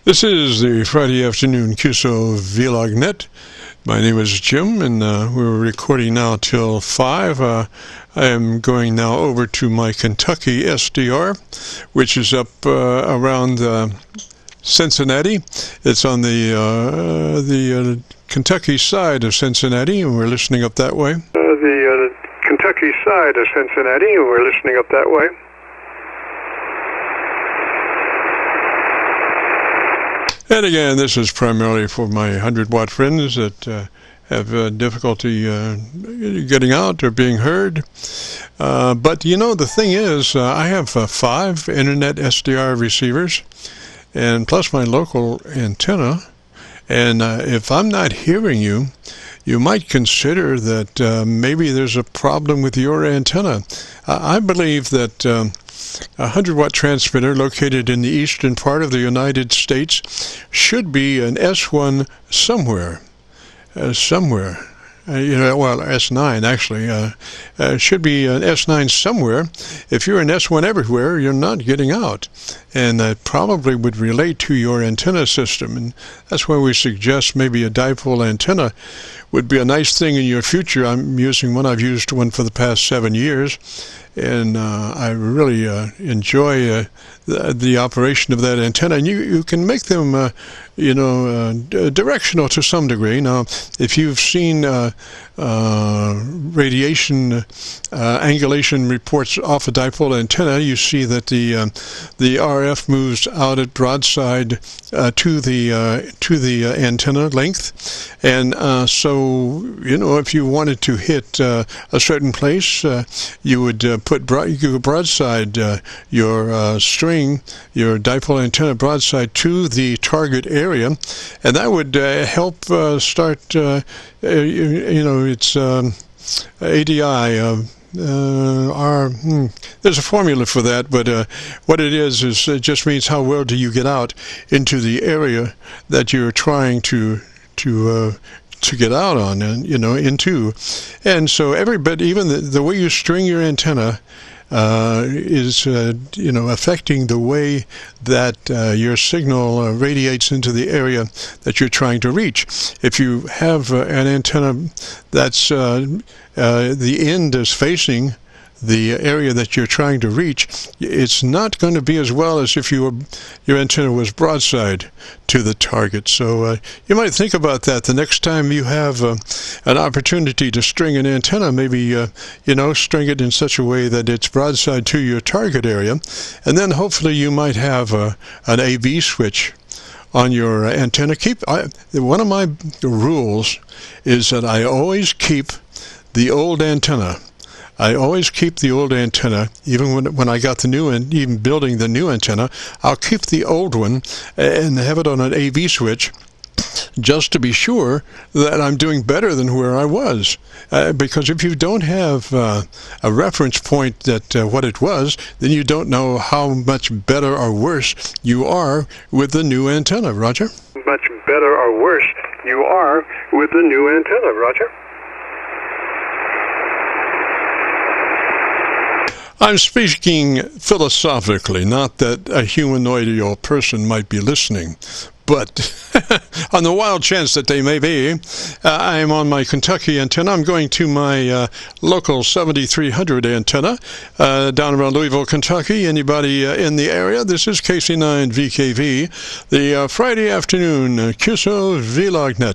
This is the Friday afternoon Qso-Vlog net. My name is Jim, and we're recording now till 5. I am going now over to my Kentucky SDR, which is up around Cincinnati. It's on the Kentucky side of Cincinnati, and we're listening up that way. The Kentucky side of Cincinnati, and we're listening up that way. And again, this is primarily for my 100-watt friends that have difficulty getting out or being heard. But you know, the thing is, I have 5 internet SDR receivers, and plus my local antenna. And if I'm not hearing you, you might consider that maybe there's a problem with your antenna. I believe that a 100-watt transmitter located in the eastern part of the United States should be an S1 somewhere. Well, S9 actually. Should be an S9 somewhere. If you're an S1 everywhere, you're not getting out. And that probably would relate to your antenna system. And that's why we suggest maybe a dipole antenna would be a nice thing in your future. I'm using one. I've used one for the past 7 years. And I really enjoy the operation of that antenna. And you can make them, directional to some degree. Now, if you've seen radiation angulation reports off a dipole antenna, you see that the RF moves out at broadside to the antenna length, and so if you wanted to hit a certain place, you would put broadside your string, your dipole antenna broadside to the target area, and that would help start. It's ADI. There's a formula for that, but what it is it just means how well do you get out into the area that you're trying to get out on, and into. And so every bit, even the way you string your antenna is affecting the way that your signal radiates into the area that you're trying to reach. If you have an antenna that's the end is facing the area that you're trying to reach, it's not going to be as well as if your antenna was broadside to the target. So you might think about that the next time you have an opportunity to string an antenna. Maybe string it in such a way that it's broadside to your target area, and then hopefully you might have an AV switch on your antenna. One of my rules is that I always keep the old antenna. I always keep the old antenna, even when I got the new one, even building the new antenna, I'll keep the old one and have it on an AV switch, just to be sure that I'm doing better than where I was. Because if you don't have a reference point that what it was, then you don't know how much better or worse you are with the new antenna. Roger? Much better or worse you are with the new antenna. Roger? I'm speaking philosophically, not that a humanoidal person might be listening, but on the wild chance that they may be, I am on my Kentucky antenna. I'm going to my local 7300 antenna down around Louisville, Kentucky. Anybody in the area? This is KC9VKV, the Friday afternoon Qso-Vlog net.